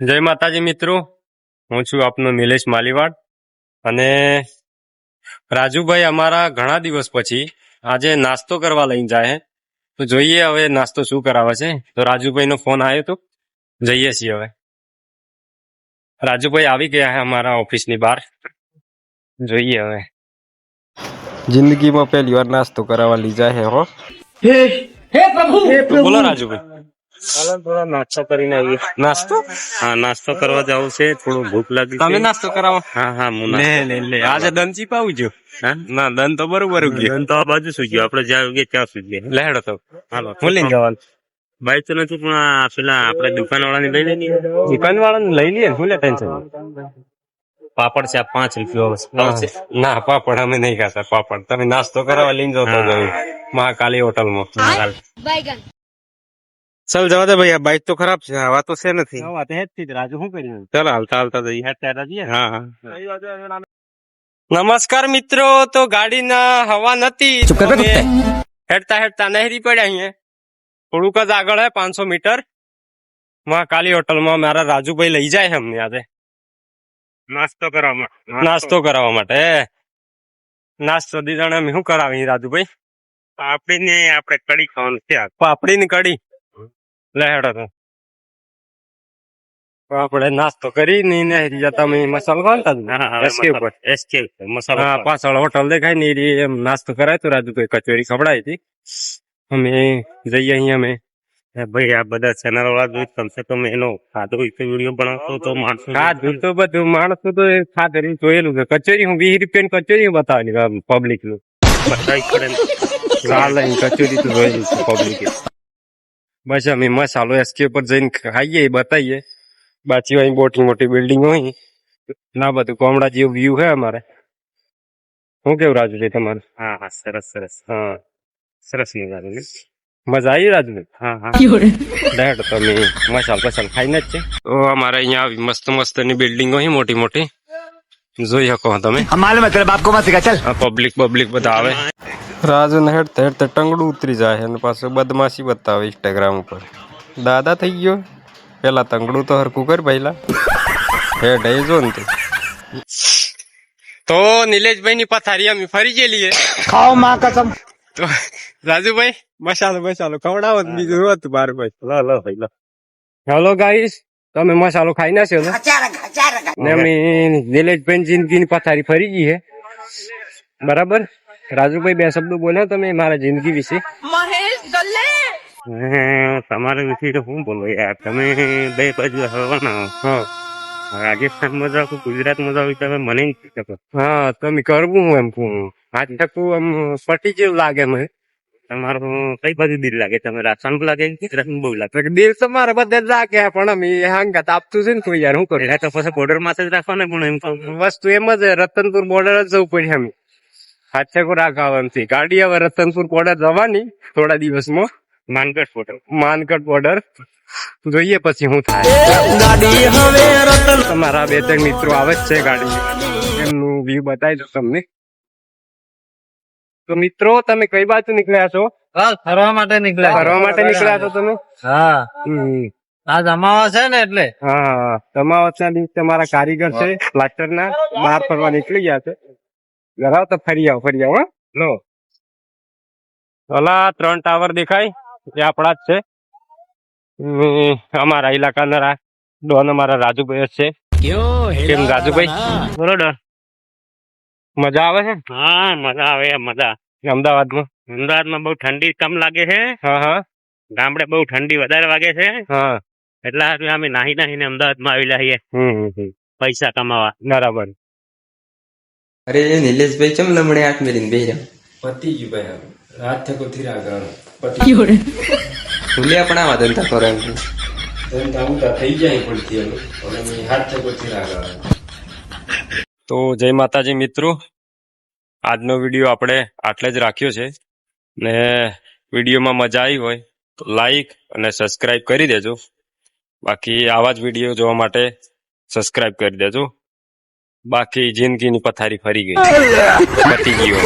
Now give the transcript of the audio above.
જય માતાજી મિત્રો, હું છું આપનો નિલેશ માલીવાડ અને રાજુભાઈ અમારા ઘણા દિવસ પછી આજે નાસ્તો કરવા લઈને જાય છે. તો જોઈએ હવે નાસ્તો શું કરાવે છે. તો રાજુભાઈ નો ફોન આવ્યો તો જઈએ છીએ. હવે રાજુભાઈ આવી ગયા છે અમારા ઓફિસની બહાર. જોઈએ હવે. જિંદગીમાં પહેલી વાર નાસ્તો કરાવવા લઈ જાય હો. તો બોલો રાજુભાઈ. થોડા નાસ્તો કરીને આવીએ. નાસ્તો? હા, નાસ્તો કરવા જવું છે. થોડું ભૂખ લાગી. તમે નાસ્તો કરાવો? હા હા, લે આજે દન ચીપાવું છું. ના, દન તો બરોબર દન તો આ બાજુ શું ગયો, આપડે જ્યાં ઉગે ત્યાં સુધી લેડો. તો હાલો, હું લઈને જવાનું? બાઈક તો નથી, પણ પેલા આપડે દુકાન વાળાની લઈ લઈએ. દુકાન વાળાને લઈ લઈએ. શું લે ટેન્શન? પાપડ છે 5 રૂપિયા. ના, પાપડ અમે નહીં ખાતા. પાપડ તમે નાસ્તો કરાવવા લઈને જાઓ તો મહાકાલી હોટલમાં. ચાલ જવા દે ભાઈ, આ બાઈક તો ખરાબ છે. હવા તો છે નથી. રાજુ શું કર્યું? ચાલો હાલતા હાલતા જઈએ. હા. નમસ્કાર મિત્રો. તો ગાડીના હવા નથી, હેડતા હેડતા નહેરી પડ્યા. અહીંયા થોડુંક જ આગળ હે 500 મીટર મહાકાલી હોટલમાં મારા રાજુભાઈ લઈ જાય છે અમને આજે નાસ્તો કરાવવા માટે. નાસ્તો દીધાને અમે શું કરાવી રાજુભાઈ? પાપડી આપણે કઢી ખાવાનું છે. પાપડી ની કઢી લેડો. તો આપણે નાસ્તો કરી નહેરી જતા મસાલો ખાતા મસાલા પાછળ હોટલ દેખાય ને એમ નાસ્તો કરાય તો રાજુભાઈ કચોરી ખવડાવી હતી. અમે જઈએ અહીંયા. અમે ભાઈ આ બધા ચેનલ વાળા જોઈ કમસે કમ એનો ખાધો વિડીયો બનાવતો તો માણસો ખાધું તો બધું માણસો તો ખાધું જોયેલું છે. કચોરી હું 20 રૂપિયાની કચોરી બતાવેલી પબ્લિક નું કચોરી તો જોયેલું છે પબ્લિક. બસ અમે મસાલો એસકે પર જઈને ખાઈએ બતાવીએ. બાકી અહીં મોટી બિલ્ડિંગ હોય ના, બધું કોમડા જેવું વ્યૂ છે અમારે. શું કેવું રાજુભાઈ તમારે? હા, સરસ. હા, સરસ મજા આવી રાજુભાઈ. હા, તમે મસાલ ખાઈને જ છે. તો અમારે અહીંયા આવી મસ્ત ની બિલ્ડિંગો હોય મોટી જોઈ શકો તમે. પબ્લિક બધા આવે. રાજુ ને હેડતા ટંગડું ઉતરી જાય અને પાછું બદમાશી બતાવે ઇન્સ્ટાગ્રામ ઉપર. દાદા થઈ ગયો. પેલા તંગડું તો હરકું કર પહેલા હેડ જો ને. તો નિલેશભાઈ ની પથારી અમે ફરી ગયેલી ખાઓ માં કસમ. તો રાજુભાઈ મસાલો ખવડાવો બીજું હતું બાર ભાઈ. લો હેલો ગાઈસ, તમે મસાલો ખાઈ નાખ્યો ને અમે નિલેશભાઈ જિંદગી ની પથારી ફરી ગઈ છે. બરાબર. રાજુભાઈ 2 શબ્દો બોલ્યા તમે મારા જિંદગી વિશે. તમારા વિશે તો શું બોલો યાર, તમે 2 બાજુ હવાના. રાજસ્થાનમાં જાવ, ગુજરાતમાં જાવ, તમે મને હા તમે કરવું એમ કહું. આજ તક આમ પટી જેવું લાગે મને. તમારું કઈ બાજુ દિલ લાગે? તમે રાજસ્થાન લાગે ગુજરાત બહુ લાગે? દિલ તો મારે બધે જ લાગે, પણ અમે હંગાત આપતું છે ને કોઈ યાર. શું કરું? તો પછી બોર્ડર માં જ રાખવાને. પણ એમ વસ્તુ એમ જ રતનપુર બોર્ડર જ જવું પડે. અમે હાથેકો રાખવાની ગાડી હવે રતનપુર બોર્ડર જવાની થોડા દિવસમાં. માનગઢ બોર્ડર જોઈએ પછી શું થાય. તમારા 2-3 મિત્રો આવે જ છે ગાડી, એમનું વ્યૂ બતાવી દો તમને. તો મિત્રો તમે કઈ બાજુ નીકળ્યા છો? ફરવા માટે નીકળ્યા છો તમે? હા, આજ અમાવાસ છે ને એટલે. હા, અમાવાસ ના દિવસે તમારા કારીગર છે પ્લાસ્ટર ના બહાર ફરવા નીકળી ગયા છે. જરા તો ફરી આવો. લો ઓલા 3 ટાવર દેખાય એ આપણા જ છે. અમારા ઇલાકાના ડોન અમારા રાજુભાઈ છે. કેમ રાજુભાઈ બરોબર? મજા આવે છે? હા, મજા આવે. અમદાવાદમાં બહુ ઠંડી કમ લાગે છે. હા, ગામડે બહુ ઠંડી વધારે વાગે છે. હા, એટલે અમે નાહીને અમદાવાદમાં આવેલા છીએ પૈસા કમાવા. બરાબર. અરે નિલેશભાઈ ચમ લમડે હાથ મેલીને બેહી રહ્યા? પતી ગયું ભાઈ, રાત થકો થી આગળ ભૂલ્યા પણ આવા ધંધા કરો એમ ધંધા થઈ જાય પડતી હાથ થકો થી આગળ. તો જય માતાજી મિત્રો, આજનો વિડીયો આપણે આટલે જ રાખ્યો છે. ને વિડીયોમાં મજા આવી હોય તો લાઈક અને સબસ્ક્રાઈબ કરી દેજો. બાકી આવા જ વિડીયો જોવા માટે સબસ્ક્રાઈબ કરી દેજો. બાકી જિંદગીની પથારી ફરી ગઈ, પતી ગયો.